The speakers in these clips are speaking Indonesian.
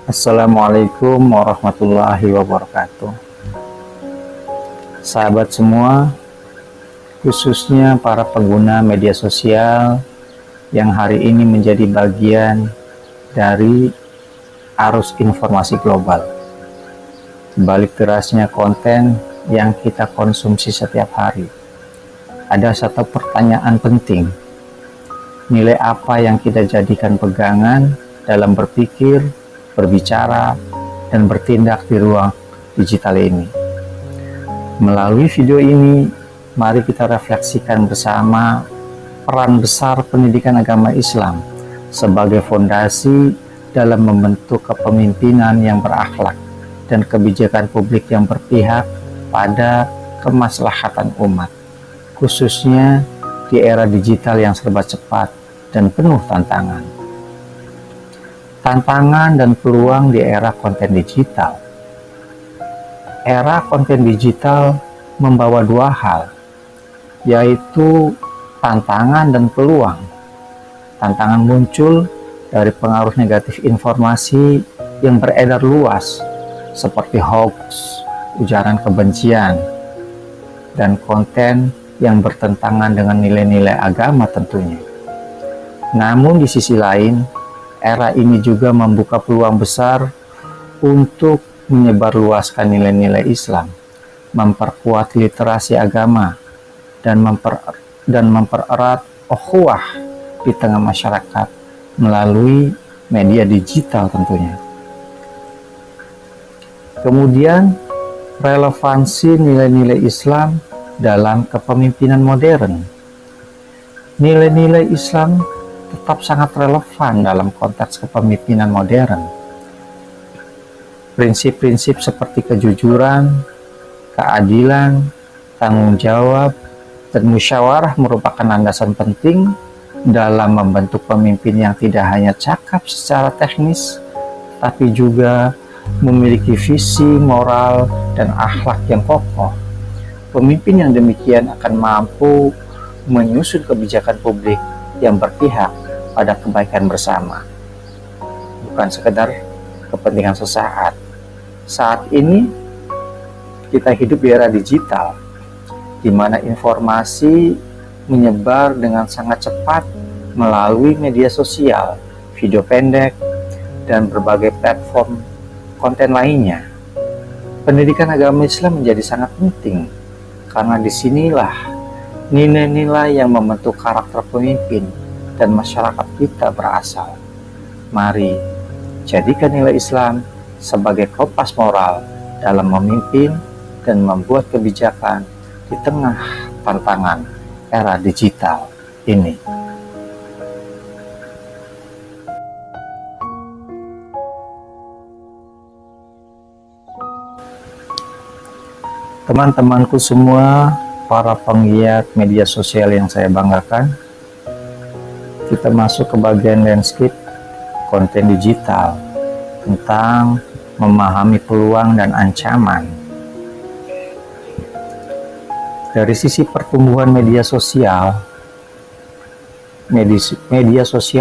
Assalamualaikum warahmatullahi wabarakatuh. Sahabat semua, khususnya para pengguna media sosial yang hari ini menjadi bagian dari arus informasi global. Balik derasnya konten yang kita konsumsi setiap hari, ada satu pertanyaan penting. Nilai apa yang kita jadikan pegangan dalam berpikir, berbicara, dan bertindak di ruang digital ini? Melalui video ini, mari kita refleksikan bersama peran besar pendidikan agama Islam sebagai fondasi dalam membentuk kepemimpinan yang berakhlak dan kebijakan publik yang berpihak pada kemaslahatan umat, khususnya di era digital yang serba cepat dan penuh tantangan. Tantangan dan peluang di era konten digital. Era konten digital membawa dua hal, yaitu tantangan dan peluang. Tantangan muncul dari pengaruh negatif informasi yang beredar luas, seperti hoax, ujaran kebencian, dan konten yang bertentangan dengan nilai-nilai agama tentunya. Namun di sisi lain, era ini juga membuka peluang besar untuk menyebarluaskan nilai-nilai Islam, memperkuat literasi agama, dan mempererat ukhuwah di tengah masyarakat melalui media digital tentunya. Kemudian, relevansi nilai-nilai Islam dalam kepemimpinan modern. Nilai-nilai Islam tetap sangat relevan dalam konteks kepemimpinan modern. Prinsip-prinsip seperti kejujuran, keadilan, tanggung jawab, dan musyawarah merupakan landasan penting dalam membentuk pemimpin yang tidak hanya cakap secara teknis, tapi juga memiliki visi, moral, dan akhlak yang kokoh. Pemimpin yang demikian akan mampu menyusun kebijakan publik yang berpihak pada kebaikan bersama, bukan sekedar kepentingan sesaat. Saat ini kita hidup di era digital, di mana informasi menyebar dengan sangat cepat melalui media sosial, video pendek, dan berbagai platform konten lainnya. Pendidikan agama Islam menjadi sangat penting, karena disinilah nilai-nilai yang membentuk karakter pemimpin dan masyarakat kita berasal. Mari jadikan nilai Islam sebagai kompas moral dalam memimpin dan membuat kebijakan di tengah tantangan era digital ini. Teman-temanku semua, para penggiat media sosial yang saya banggakan, kita masuk ke bagian landscape konten digital tentang memahami peluang dan ancaman. Dari sisi pertumbuhan media sosial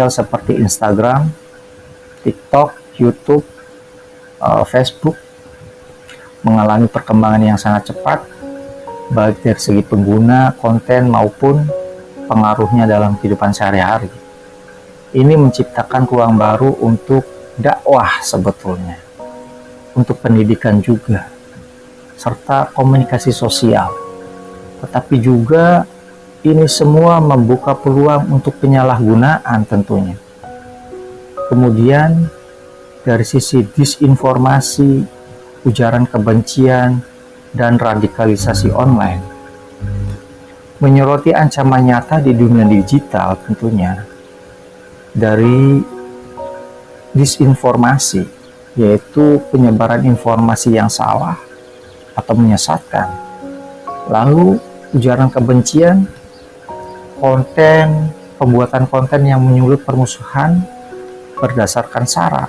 seperti Instagram, TikTok, YouTube, Facebook mengalami perkembangan yang sangat cepat, baik dari segi pengguna konten maupun pengaruhnya dalam kehidupan sehari-hari. Ini menciptakan ruang baru untuk dakwah sebetulnya, untuk pendidikan juga, serta komunikasi sosial. Tetapi juga ini semua membuka peluang untuk penyalahgunaan tentunya. Kemudian dari sisi disinformasi, ujaran kebencian, dan radikalisasi online, menyoroti ancaman nyata di dunia digital tentunya. Dari disinformasi, yaitu penyebaran informasi yang salah atau menyesatkan. Lalu ujaran kebencian, pembuatan konten yang menyulut permusuhan berdasarkan sara,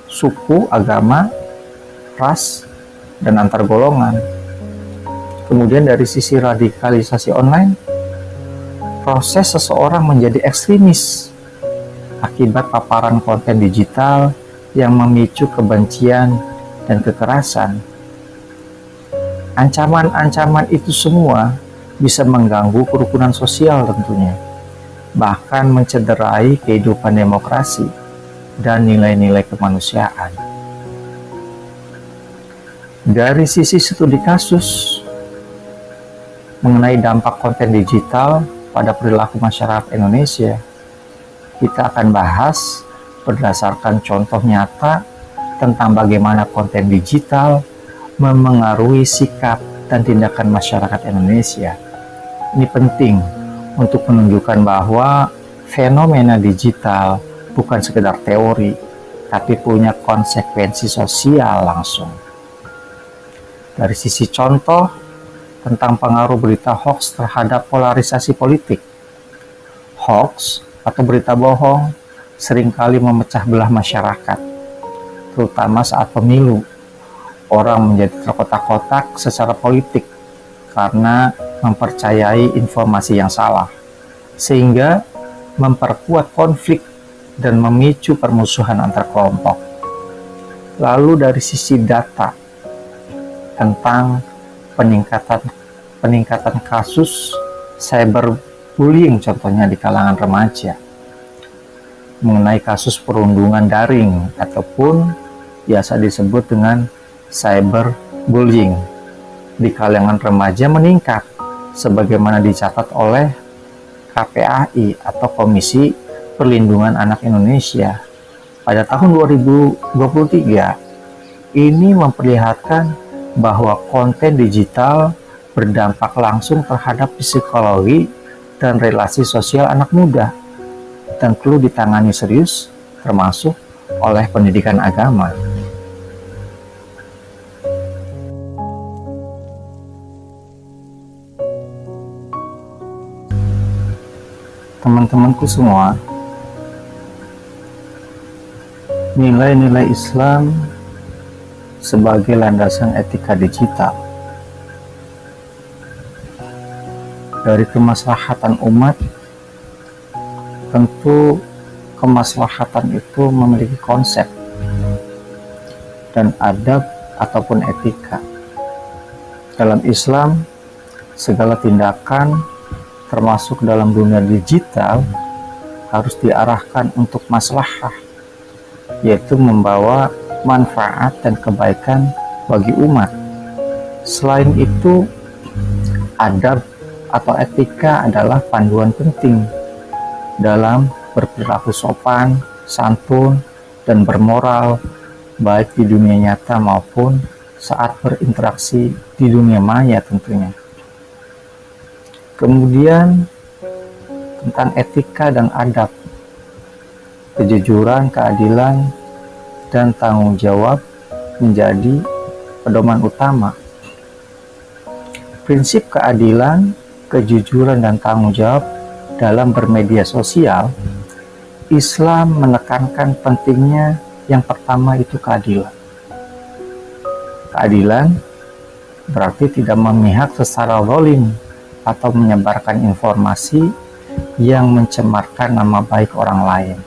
suku, agama, ras, dan antar golongan. Kemudian dari sisi radikalisasi online, proses seseorang menjadi ekstremis akibat paparan konten digital yang memicu kebencian dan kekerasan. Ancaman-ancaman itu semua bisa mengganggu kerukunan sosial tentunya, bahkan mencederai kehidupan demokrasi dan nilai-nilai kemanusiaan. Dari sisi studi kasus mengenai dampak konten digital pada perilaku masyarakat Indonesia, kita akan bahas berdasarkan contoh nyata tentang bagaimana konten digital memengaruhi sikap dan tindakan masyarakat Indonesia. Ini penting untuk menunjukkan bahwa fenomena digital bukan sekedar teori, tapi punya konsekuensi sosial langsung. Dari sisi contoh tentang pengaruh berita hoax terhadap polarisasi politik. Hoax atau berita bohong seringkali memecah belah masyarakat, terutama saat pemilu. Orang menjadi terkotak-kotak secara politik karena mempercayai informasi yang salah, sehingga memperkuat konflik dan memicu permusuhan antar kelompok. Lalu dari sisi data tentang peningkatan kasus cyberbullying contohnya di kalangan remaja, mengenai kasus perundungan daring ataupun biasa disebut dengan cyberbullying di kalangan remaja meningkat sebagaimana dicatat oleh KPAI atau Komisi Perlindungan Anak Indonesia pada tahun 2023. Ini memperlihatkan bahwa konten digital berdampak langsung terhadap psikologi dan relasi sosial anak muda dan perlu ditangani serius termasuk oleh pendidikan agama. Teman-temanku semua, nilai-nilai Islam sebagai landasan etika digital. Dari kemaslahatan umat, tentu kemaslahatan itu memiliki konsep dan adab ataupun etika. Dalam Islam, segala tindakan termasuk dalam dunia digital harus diarahkan untuk maslahah, yaitu membawa manfaat dan kebaikan bagi umat. Selain itu, adab atau etika adalah panduan penting dalam berperilaku sopan, santun, dan bermoral, baik di dunia nyata maupun saat berinteraksi di dunia maya tentunya. Kemudian tentang etika dan adab, kejujuran, keadilan, dan tanggung jawab menjadi pedoman utama. Prinsip keadilan, kejujuran, dan tanggung jawab dalam bermedia sosial, Islam menekankan pentingnya yang pertama itu keadilan. Keadilan berarti tidak memihak secara zalim atau menyebarkan informasi yang mencemarkan nama baik orang lain.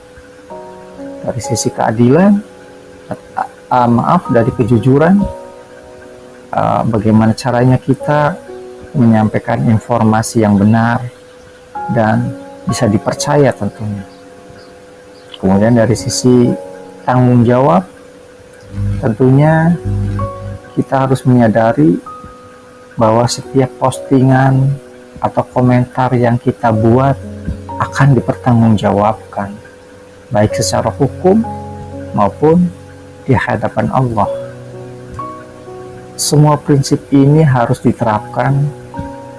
Dari sisi keadilan, dari kejujuran, bagaimana caranya kita menyampaikan informasi yang benar dan bisa dipercaya tentunya. Kemudian dari sisi tanggung jawab, tentunya kita harus menyadari bahwa setiap postingan atau komentar yang kita buat akan dipertanggungjawabkan, baik secara hukum maupun di hadapan Allah. Semua prinsip ini harus diterapkan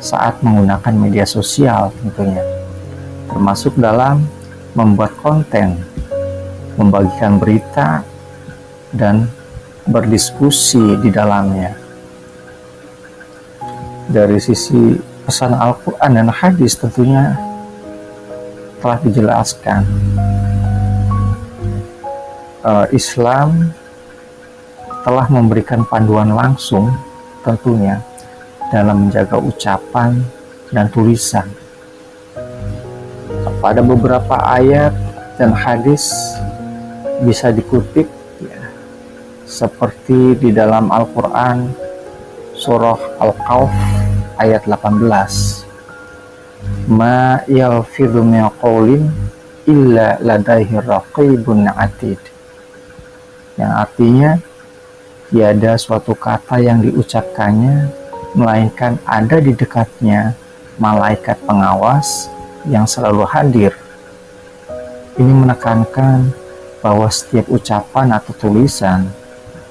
saat menggunakan media sosial tentunya, termasuk dalam membuat konten, membagikan berita, dan berdiskusi di dalamnya. Dari sisi pesan Al-Quran dan hadis tentunya telah dijelaskan. Islam telah memberikan panduan langsung tentunya dalam menjaga ucapan dan tulisan. Pada beberapa ayat dan hadis bisa dikutip ya, seperti di dalam Al-Quran surah Al-Kahf ayat 18, ma yalfidhu min qawlin illa ladaihi raqibun atid, yang artinya tiada suatu kata yang diucapkannya melainkan ada di dekatnya malaikat pengawas yang selalu hadir. Ini menekankan bahwa setiap ucapan atau tulisan,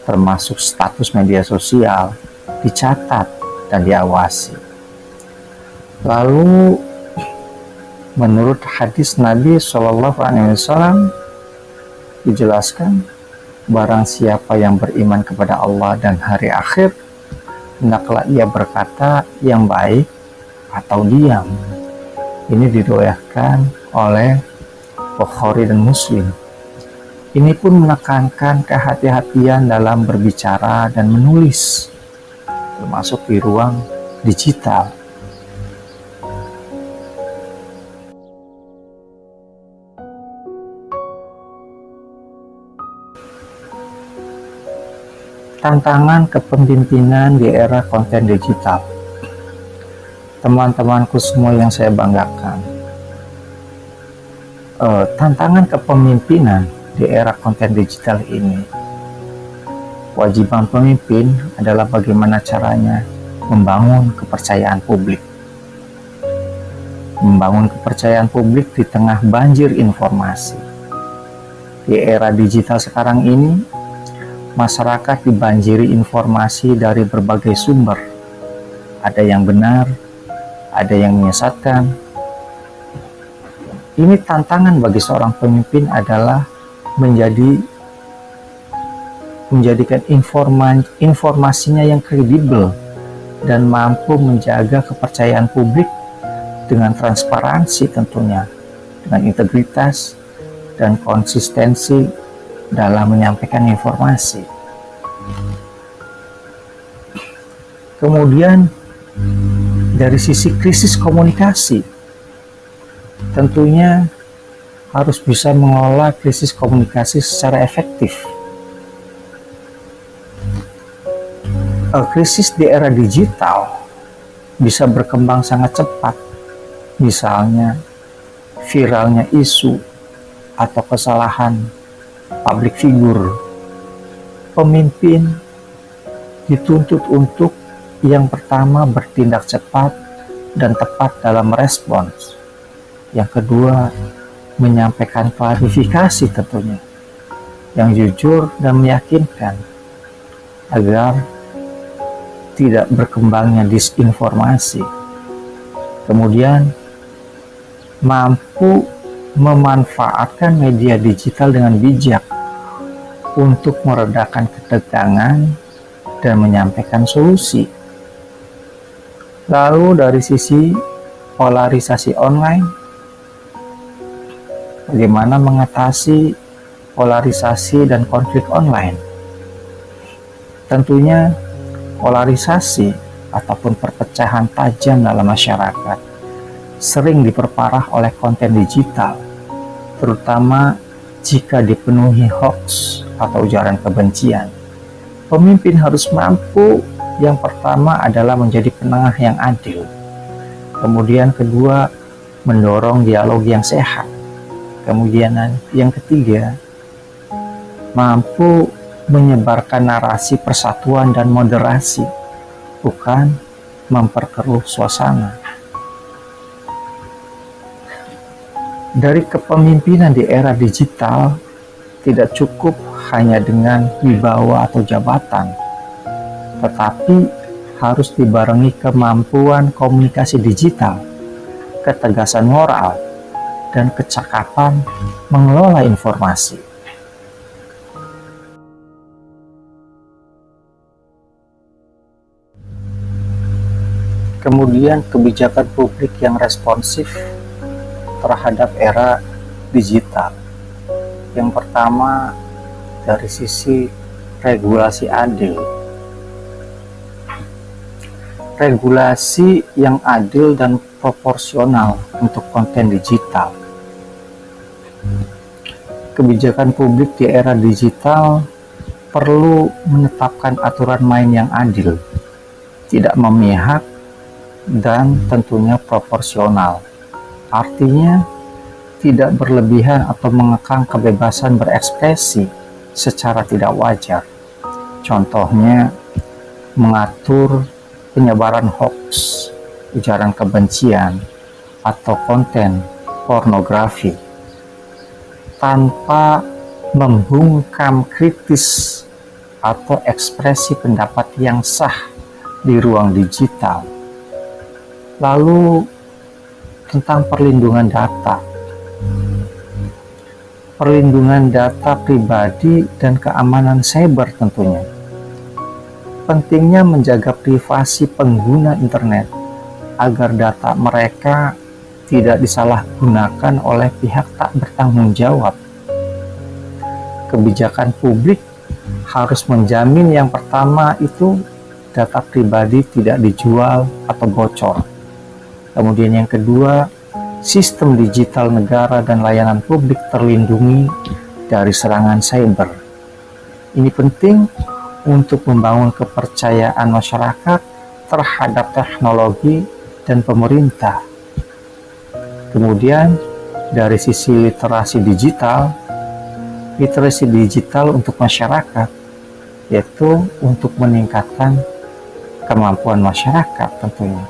termasuk status media sosial, dicatat dan diawasi. Lalu menurut hadis Nabi SAW dijelaskan, barang siapa yang beriman kepada Allah dan hari akhir, hendaklah ia berkata yang baik atau diam. Ini diriwayatkan oleh Bukhari dan Muslim. Ini pun menekankan kehati-hatian dalam berbicara dan menulis, termasuk di ruang digital. Tantangan kepemimpinan di era konten digital. Teman-temanku semua yang saya banggakan, tantangan kepemimpinan di era konten digital ini, kewajiban pemimpin adalah bagaimana caranya membangun kepercayaan publik. Membangun kepercayaan publik di tengah banjir informasi. Di era digital sekarang ini, masyarakat dibanjiri informasi dari berbagai sumber. Ada yang benar, ada yang menyesatkan. Ini tantangan bagi seorang pemimpin adalah menjadikan informasinya yang kredibel dan mampu menjaga kepercayaan publik dengan transparansi tentunya, dengan integritas dan konsistensi dalam menyampaikan informasi. Kemudian dari sisi krisis komunikasi, tentunya harus bisa mengelola krisis komunikasi secara efektif. Krisis di era digital bisa berkembang sangat cepat, misalnya viralnya isu atau kesalahan public figure. Pemimpin dituntut untuk yang pertama bertindak cepat dan tepat dalam merespons. Yang kedua, menyampaikan klarifikasi tentunya yang jujur dan meyakinkan agar tidak berkembangnya disinformasi. Kemudian mampu memanfaatkan media digital dengan bijak untuk meredakan ketegangan dan menyampaikan solusi. Lalu dari sisi polarisasi online, bagaimana mengatasi polarisasi dan konflik online? Tentunya polarisasi ataupun perpecahan tajam dalam masyarakat sering diperparah oleh konten digital, terutama jika dipenuhi hoax atau ujaran kebencian. Pemimpin harus mampu, yang pertama adalah menjadi penengah yang adil. Kemudian kedua, mendorong dialog yang sehat. Kemudian yang ketiga, mampu menyebarkan narasi persatuan dan moderasi, bukan memperkeruh suasana. Dari kepemimpinan di era digital, tidak cukup hanya dengan wibawa atau jabatan, tetapi harus dibarengi kemampuan komunikasi digital, ketegasan moral, dan kecakapan mengelola informasi. Kemudian kebijakan publik yang responsif terhadap era digital. Yang pertama, dari sisi regulasi adil. Regulasi yang adil dan proporsional untuk konten digital. Kebijakan publik di era digital perlu menetapkan aturan main yang adil, tidak memihak, dan tentunya proporsional. Artinya, tidak berlebihan atau mengekang kebebasan berekspresi secara tidak wajar. Contohnya, mengatur penyebaran hoax, ujaran kebencian, atau konten pornografi tanpa membungkam kritis atau ekspresi pendapat yang sah di ruang digital. Lalu tentang perlindungan data. Perlindungan data pribadi dan keamanan cyber tentunya. Pentingnya menjaga privasi pengguna internet agar data mereka tidak disalahgunakan oleh pihak tak bertanggung jawab. Kebijakan publik harus menjamin yang pertama itu data pribadi tidak dijual atau bocor. Kemudian yang kedua, sistem digital negara dan layanan publik terlindungi dari serangan cyber. Ini penting untuk membangun kepercayaan masyarakat terhadap teknologi dan pemerintah. Kemudian dari sisi literasi digital untuk masyarakat, yaitu untuk meningkatkan kemampuan masyarakat tentunya.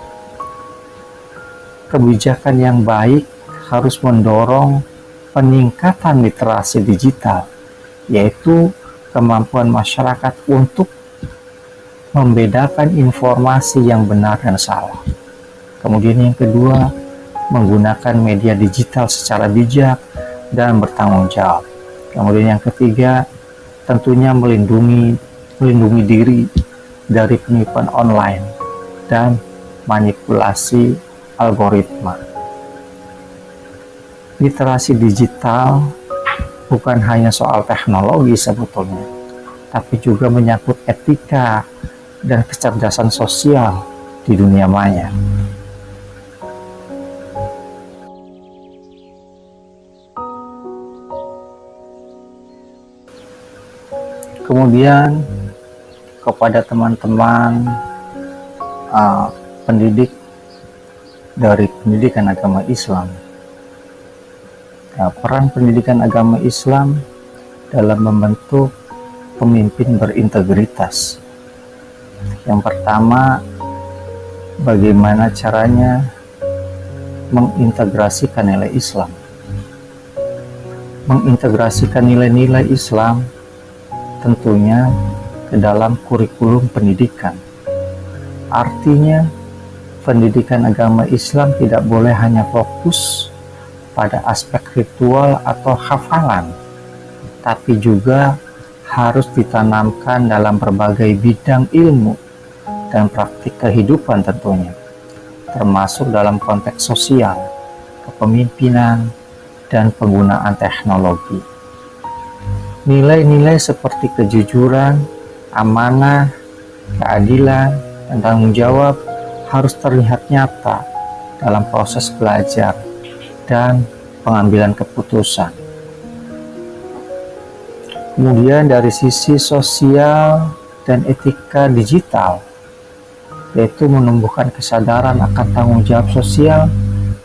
Kebijakan yang baik harus mendorong peningkatan literasi digital, yaitu kemampuan masyarakat untuk membedakan informasi yang benar dan salah. Kemudian yang kedua, menggunakan media digital secara bijak dan bertanggung jawab. Kemudian yang ketiga, tentunya melindungi diri dari penipuan online dan manipulasi algoritma. Literasi digital bukan hanya soal teknologi sebetulnya, tapi juga menyangkut etika dan kecerdasan sosial di dunia maya. Kemudian kepada teman-teman pendidik dari pendidikan agama Islam, peran pendidikan agama Islam dalam membentuk pemimpin berintegritas. Yang pertama, bagaimana caranya mengintegrasikan nilai Islam. Mengintegrasikan nilai-nilai Islam tentunya ke dalam kurikulum pendidikan. Artinya, pendidikan agama Islam tidak boleh hanya fokus pada aspek ritual atau hafalan, tapi juga harus ditanamkan dalam berbagai bidang ilmu dan praktik kehidupan tentunya, termasuk dalam konteks sosial, kepemimpinan, dan penggunaan teknologi. Nilai-nilai seperti kejujuran, amanah, keadilan, dan tanggung jawab harus terlihat nyata dalam proses belajar dan pengambilan keputusan. Kemudian dari sisi sosial dan etika digital, yaitu menumbuhkan kesadaran akan tanggung jawab sosial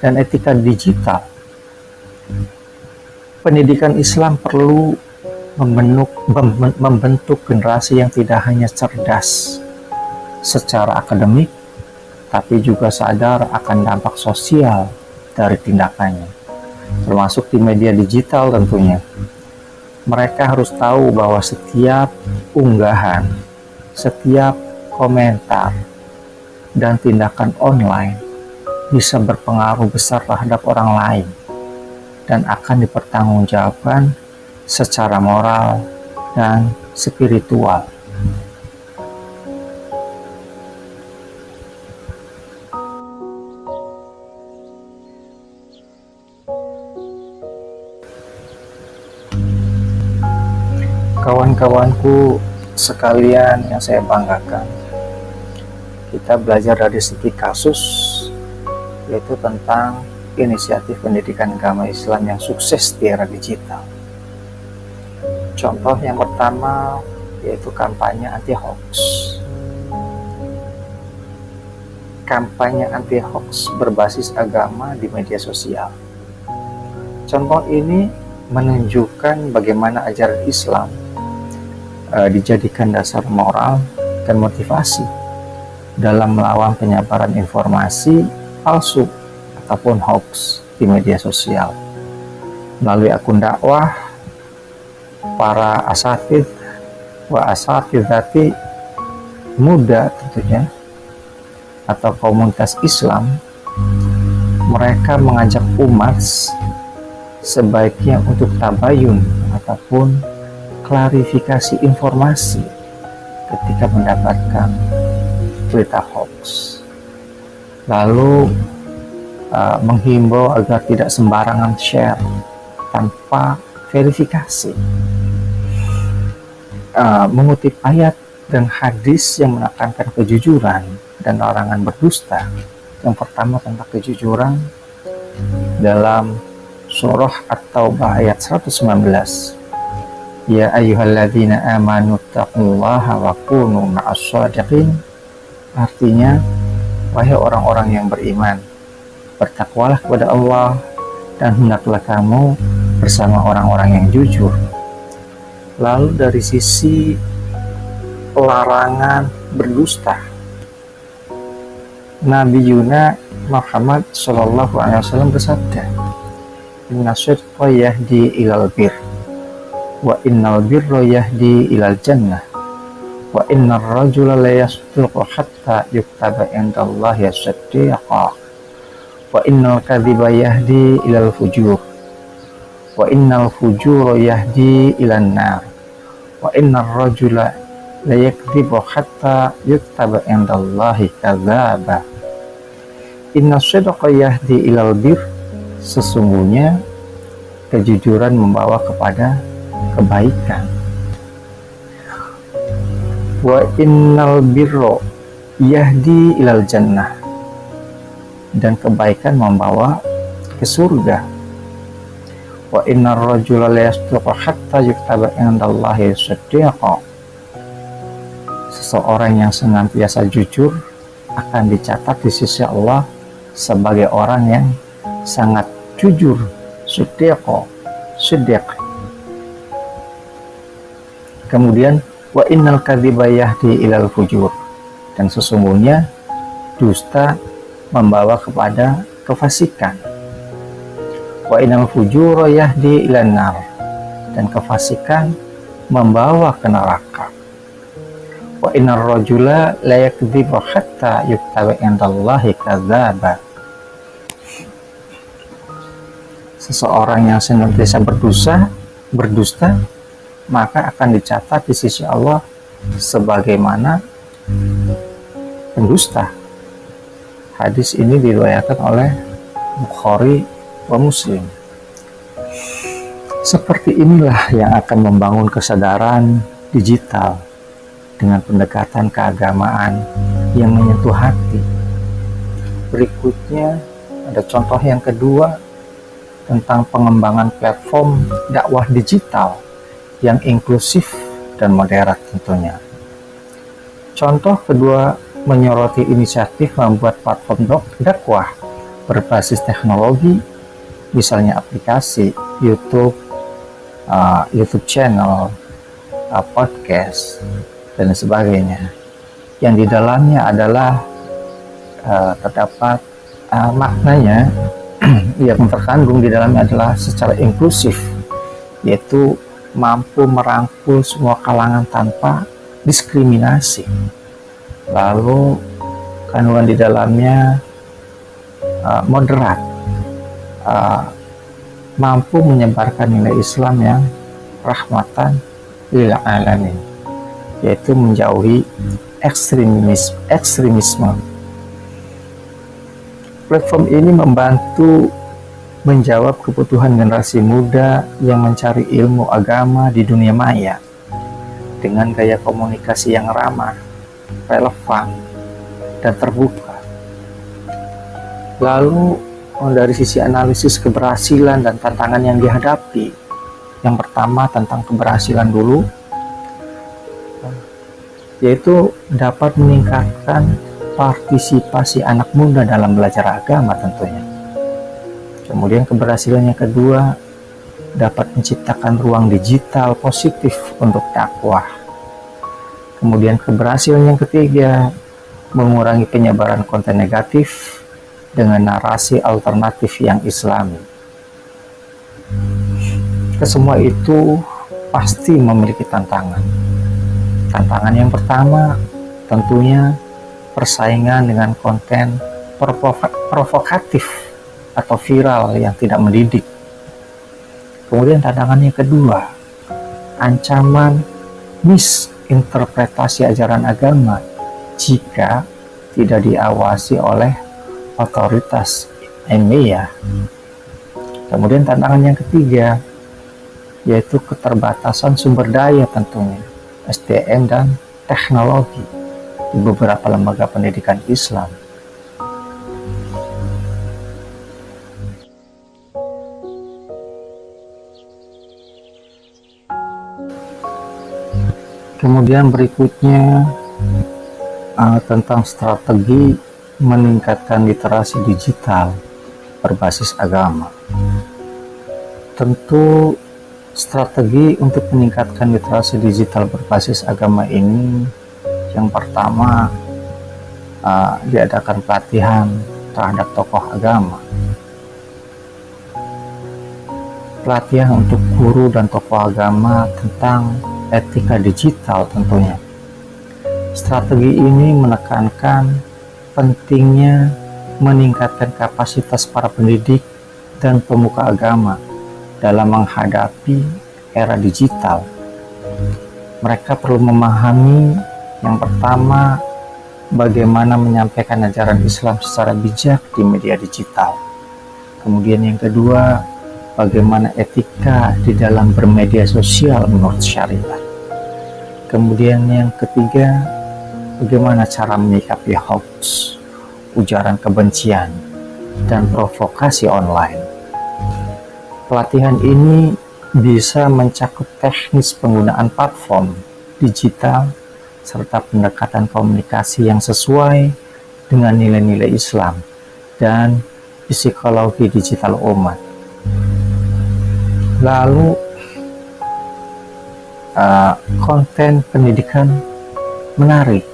dan etika digital. Pendidikan Islam perlu membentuk generasi yang tidak hanya cerdas secara akademik, tapi juga sadar akan dampak sosial dari tindakannya, termasuk di media digital tentunya. Mereka harus tahu bahwa setiap unggahan, setiap komentar, dan tindakan online bisa berpengaruh besar terhadap orang lain dan akan dipertanggungjawabkan secara moral dan spiritual. Kawan-kawanku sekalian yang saya banggakan, kita belajar dari segi kasus, yaitu tentang inisiatif pendidikan agama Islam yang sukses di era digital. Contoh yang pertama yaitu kampanye anti-hoax. Kampanye anti-hoax berbasis agama di media sosial. Contoh ini menunjukkan bagaimana ajaran Islam dijadikan dasar moral dan motivasi dalam melawan penyebaran informasi palsu ataupun hoax di media sosial. Melalui akun dakwah, para asatid wa asatidati muda tentunya atau komunitas Islam, mereka mengajak umat sebaiknya untuk tabayun ataupun klarifikasi informasi ketika mendapatkan berita hoax, lalu menghimbau agar tidak sembarangan share tanpa verifikasi, mengutip ayat dan hadis yang menekankan kejujuran dan larangan berdusta. Yang pertama tentang kejujuran dalam surah At-Taubah ayat 119. Ya ayyuhalladzina amanu taqullaha wa kunu ma'as shadiqin. Artinya, wahai orang-orang yang beriman, bertakwalah kepada Allah dan hendaklah kamu bersama orang-orang yang jujur. Lalu dari sisi larangan berdusta, Nabi Yuna Muhammad SAW bersabda, Inna sidqa yahdi ilal bir, wa innal birra yahdi ilal jannah, wa innar rajula la yasduqu hatta yuktaba indallahi as-siddiqa, wa innal kadhiba yahdi ilal fujur, wa innal fujura yahdi ilan nar, wa innar rajula la yakdhibu hatta yuktaba indallahi kadzaba. Inna sidqa yahdi ilal bir, sesungguhnya kejujuran membawa kepada kebaikan. Wa innal birra yahdi ilal jannah, dan kebaikan membawa ke surga. Wa innar rajula la yasduqu hatta yuktaba indallahi siddiqa, seseorang yang senantiasa jujur akan dicatat di sisi Allah sebagai orang yang sangat jujur, siddiq. Kemudian wa innal kadhiba yahdi ilal fujur, dan sesungguhnya dusta membawa kepada kefasikan. Wa innal fujura yahdi ilan nar, dan kefasikan membawa ke neraka. Wa innar rajula la yakdzibu hatta yuktaba indallahi kadzaba, seseorang yang senantiasa berdusta maka akan dicatat di sisi Allah sebagaimana pendusta. Hadis ini diriwayatkan oleh Bukhari wa Muslim. Seperti inilah yang akan membangun kesadaran digital dengan pendekatan keagamaan yang menyentuh hati. Berikutnya ada contoh yang kedua tentang pengembangan platform dakwah digital yang inklusif dan moderat tentunya. Contoh kedua menyoroti inisiatif membuat platform dakwah berbasis teknologi, misalnya aplikasi YouTube, YouTube channel, podcast, dan sebagainya. Yang di dalamnya adalah terdapat maknanya yang terkandung di dalamnya adalah secara inklusif, yaitu mampu merangkul semua kalangan tanpa diskriminasi. Lalu kandungan di dalamnya moderat, mampu menyebarkan nilai Islam yang rahmatan lil alamin, yaitu menjauhi ekstremisme. Platform ini membantu menjawab kebutuhan generasi muda yang mencari ilmu agama di dunia maya dengan gaya komunikasi yang ramah, relevan, dan terbuka. Lalu dari sisi analisis keberhasilan dan tantangan yang dihadapi, yang pertama tentang keberhasilan dulu, yaitu dapat meningkatkan partisipasi anak muda dalam belajar agama tentunya. Kemudian keberhasilan yang kedua, dapat menciptakan ruang digital positif untuk dakwah. Kemudian keberhasilan yang ketiga, mengurangi penyebaran konten negatif dengan narasi alternatif yang islami. Kesemua itu pasti memiliki tantangan. Tantangan yang pertama tentunya persaingan dengan konten provokatif atau viral yang tidak mendidik. Kemudian tantangan yang kedua, ancaman misinterpretasi ajaran agama jika tidak diawasi oleh otoritas ilmiah. Kemudian tantangan yang ketiga, yaitu keterbatasan sumber daya tentunya, SDM dan teknologi di beberapa lembaga pendidikan Islam. Kemudian berikutnya tentang strategi meningkatkan literasi digital berbasis agama. Tentu strategi untuk meningkatkan literasi digital berbasis agama ini, yang pertama diadakan pelatihan terhadap tokoh agama. Pelatihan untuk guru dan tokoh agama tentang etika digital tentunya. Strategi ini menekankan pentingnya meningkatkan kapasitas para pendidik dan pemuka agama dalam menghadapi era digital. Mereka perlu memahami yang pertama, bagaimana menyampaikan ajaran Islam secara bijak di media digital. Kemudian yang kedua, bagaimana etika di dalam bermedia sosial menurut syariat. Kemudian yang ketiga, bagaimana cara menyikapi hoax, ujaran kebencian, dan provokasi online. Pelatihan ini bisa mencakup teknis penggunaan platform digital serta pendekatan komunikasi yang sesuai dengan nilai-nilai Islam dan psikologi digital umat. Lalu konten pendidikan menarik,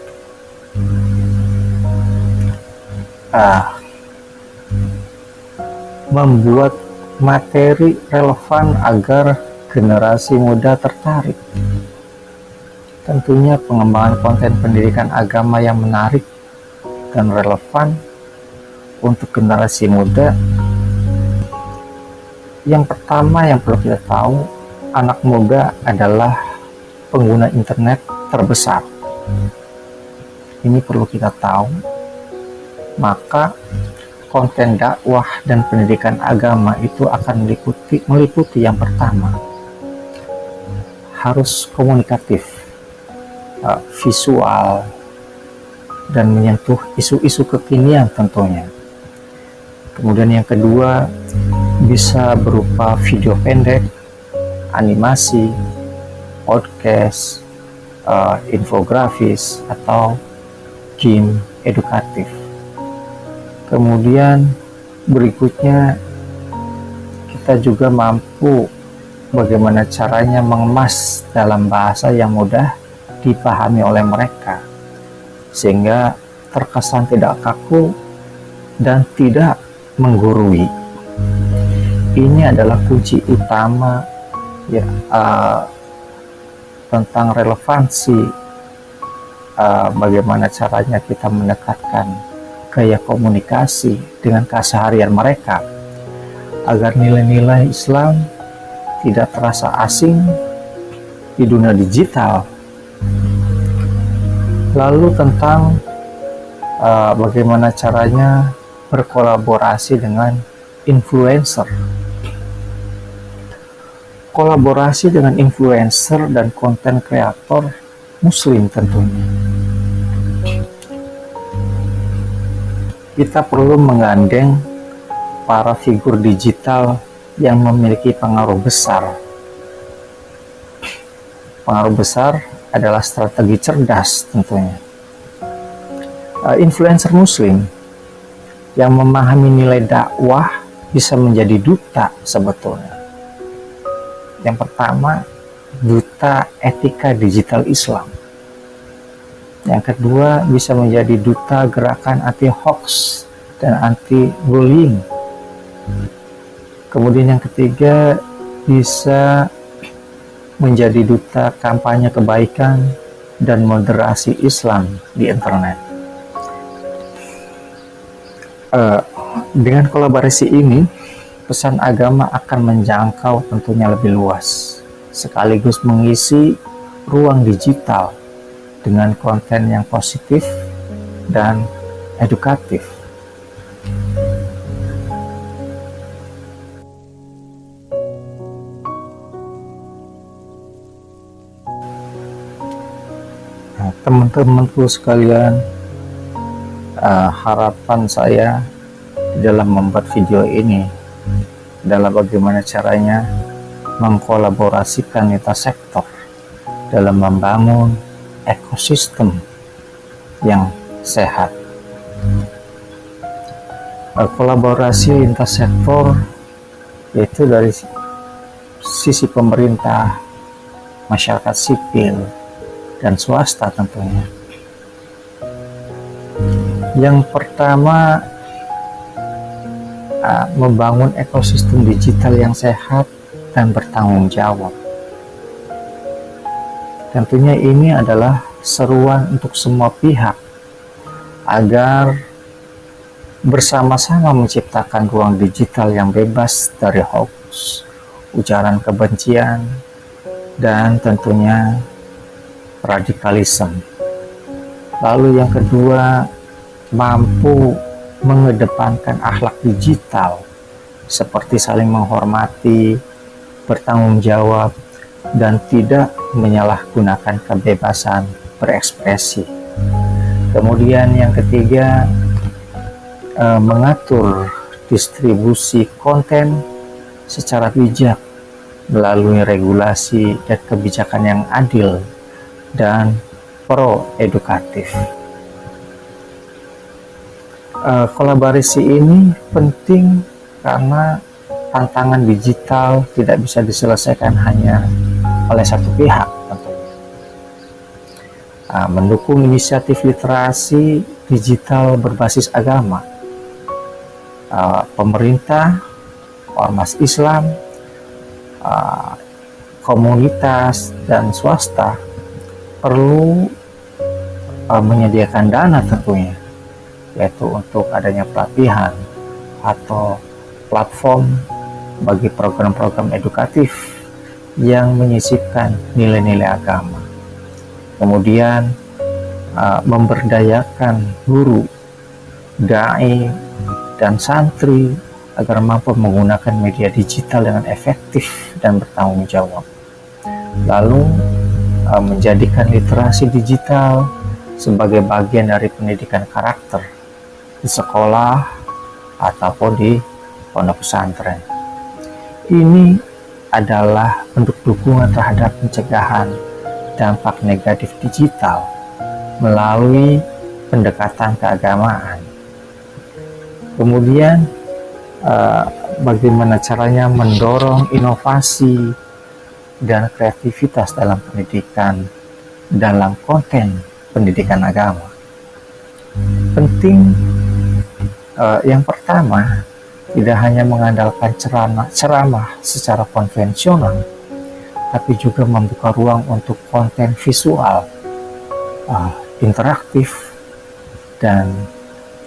membuat materi relevan agar generasi muda tertarik. Tentunya pengembangan konten pendidikan agama yang menarik dan relevan untuk generasi muda. Yang pertama yang perlu kita tahu, anak muda adalah pengguna internet terbesar. Ini perlu kita tahu. Maka konten dakwah dan pendidikan agama itu akan meliputi yang pertama, harus komunikatif, visual, dan menyentuh isu-isu kekinian tentunya. Kemudian yang kedua, bisa berupa video pendek, animasi, podcast, infografis, atau game edukatif. Kemudian berikutnya, kita juga mampu bagaimana caranya mengemas dalam bahasa yang mudah dipahami oleh mereka, sehingga terkesan tidak kaku dan tidak menggurui. Ini adalah kunci utama ya, tentang relevansi, bagaimana caranya kita mendekatkan gaya komunikasi dengan keseharian mereka agar nilai-nilai Islam tidak terasa asing di dunia digital. Lalu tentang bagaimana caranya berkolaborasi dengan influencer. berkolaborasi dengan influencer dan konten kreator muslim tentunya. Kita perlu menggandeng para figur digital yang memiliki pengaruh besar. Pengaruh besar adalah strategi cerdas tentunya. Influencer muslim yang memahami nilai dakwah bisa menjadi duta sebetulnya. Yang pertama, duta etika digital Islam. Yang kedua, bisa menjadi duta gerakan anti hoax dan anti bullying. Kemudian yang ketiga, bisa menjadi duta kampanye kebaikan dan moderasi Islam di internet. Dengan kolaborasi ini, pesan agama akan menjangkau tentunya lebih luas, sekaligus mengisi ruang digital dengan konten yang positif dan edukatif. Nah, teman-temanku sekalian, harapan saya dalam membuat video ini adalah bagaimana caranya mengkolaborasikan lintas sektor dalam membangun ekosistem yang sehat. Kolaborasi lintas sektor yaitu dari sisi pemerintah, masyarakat sipil, dan swasta tentunya. Yang pertama, membangun ekosistem digital yang sehat dan bertanggung jawab. Tentunya ini adalah seruan untuk semua pihak agar bersama-sama menciptakan ruang digital yang bebas dari hoax, ujaran kebencian, dan tentunya radikalisme. Lalu yang kedua, mampu mengedepankan akhlak digital seperti saling menghormati, bertanggung jawab, dan tidak menyalahgunakan kebebasan berekspresi. Kemudian yang ketiga, mengatur distribusi konten secara bijak melalui regulasi dan kebijakan yang adil dan pro-edukatif. Kolaborasi ini penting karena tantangan digital tidak bisa diselesaikan hanya oleh satu pihak tentunya. Mendukung inisiatif literasi digital berbasis agama, pemerintah, ormas Islam, komunitas, dan swasta perlu menyediakan dana tentunya, yaitu untuk adanya pelatihan atau platform bagi program-program edukatif yang menyisipkan nilai-nilai agama. Kemudian memberdayakan guru, dai, dan santri agar mampu menggunakan media digital dengan efektif dan bertanggung jawab. Lalu menjadikan literasi digital sebagai bagian dari pendidikan karakter di sekolah ataupun di pondok pesantren. Ini adalah bentuk dukungan terhadap pencegahan dampak negatif digital melalui pendekatan keagamaan. Kemudian bagaimana caranya mendorong inovasi dan kreativitas dalam pendidikan, dalam konten pendidikan agama. Penting yang pertama, tidak hanya mengandalkan ceramah secara konvensional, tapi juga membuka ruang untuk konten visual, interaktif, dan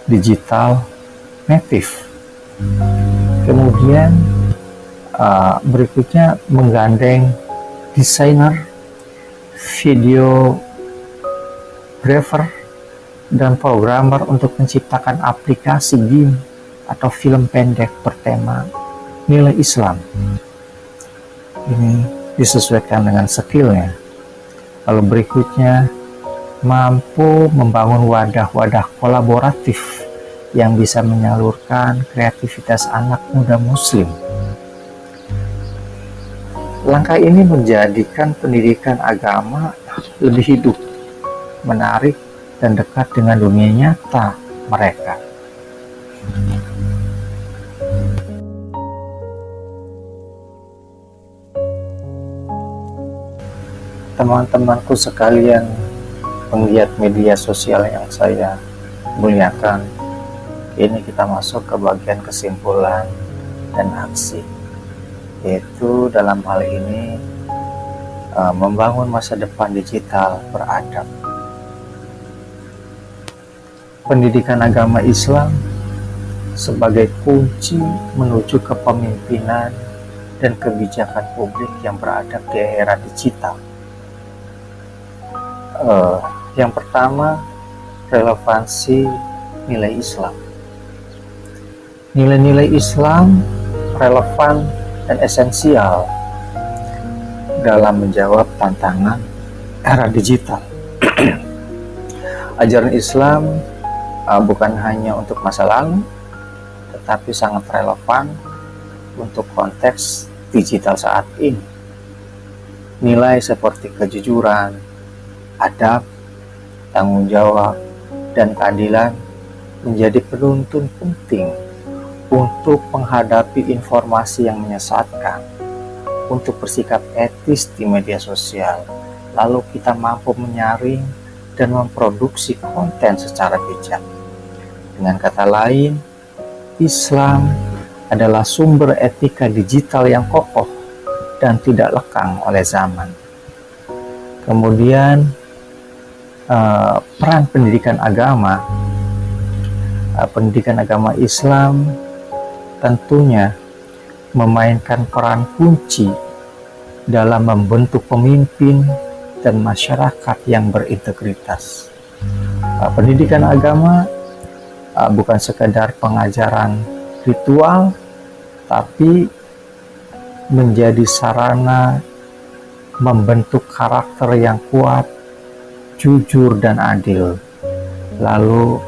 digital native. Kemudian berikutnya menggandeng desainer, videographer, dan programmer untuk menciptakan aplikasi game atau film pendek bertema nilai Islam. Ini disesuaikan dengan skillnya. Lalu berikutnya, mampu membangun wadah-wadah kolaboratif yang bisa menyalurkan kreativitas anak muda muslim. Langkah ini menjadikan pendidikan agama lebih hidup, menarik, dan dekat dengan dunia nyata mereka. Teman-temanku sekalian, penggiat media sosial yang saya muliakan, ini kita masuk ke bagian kesimpulan dan aksi, yaitu dalam hal ini membangun masa depan digital beradab. Pendidikan agama Islam sebagai kunci menuju kepemimpinan dan kebijakan publik yang beradab di era digital. Yang pertama, relevansi nilai Islam. Nilai-nilai Islam relevan dan esensial dalam menjawab tantangan era digital. Ajaran Islam bukan hanya untuk masa lalu, tetapi sangat relevan untuk konteks digital saat ini. Nilai seperti kejujuran, adab, tanggung jawab, dan keadilan menjadi penuntun penting untuk menghadapi informasi yang menyesatkan, untuk bersikap etis di media sosial, lalu kita mampu menyaring dan memproduksi konten secara bijak. Dengan kata lain, Islam adalah sumber etika digital yang kokoh dan tidak lekang oleh zaman. Kemudian, peran pendidikan agama Islam tentunya memainkan peran kunci dalam membentuk pemimpin dan masyarakat yang berintegritas. Pendidikan agama bukan sekedar pengajaran ritual, tapi menjadi sarana membentuk karakter yang kuat, jujur dan adil, lalu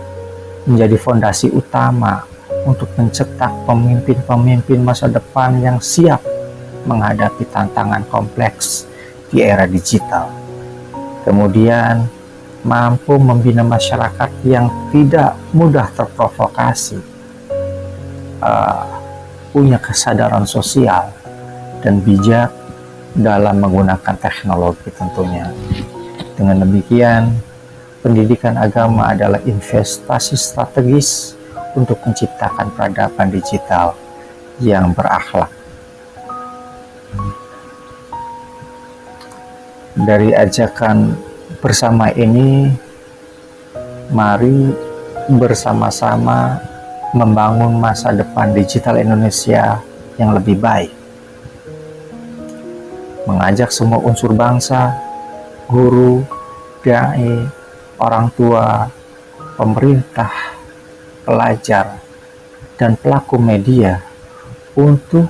menjadi fondasi utama untuk mencetak pemimpin-pemimpin masa depan yang siap menghadapi tantangan kompleks di era digital. Kemudian mampu membina masyarakat yang tidak mudah terprovokasi, punya kesadaran sosial dan bijak dalam menggunakan teknologi tentunya. Dengan demikian, pendidikan agama adalah investasi strategis untuk menciptakan peradaban digital yang berakhlak. Dari ajakan bersama ini, mari bersama-sama membangun masa depan digital Indonesia yang lebih baik. Mengajak semua unsur bangsa, guru, dai, orang tua, pemerintah, pelajar, dan pelaku media untuk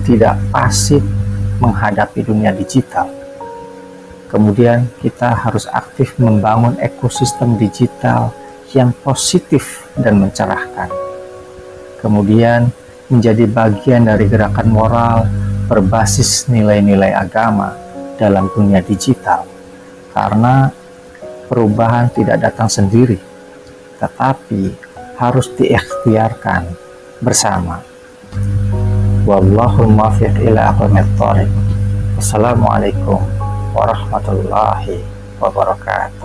tidak pasif menghadapi dunia digital. Kemudian kita harus aktif membangun ekosistem digital yang positif dan mencerahkan. Kemudian menjadi bagian dari gerakan moral berbasis nilai-nilai agama dalam dunia digital. Karena perubahan tidak datang sendiri, tetapi harus diikhtiarkan bersama. Wallahul muwaffiq ila aqwamit thoriq. Wassalamualaikum warahmatullahi wabarakatuh.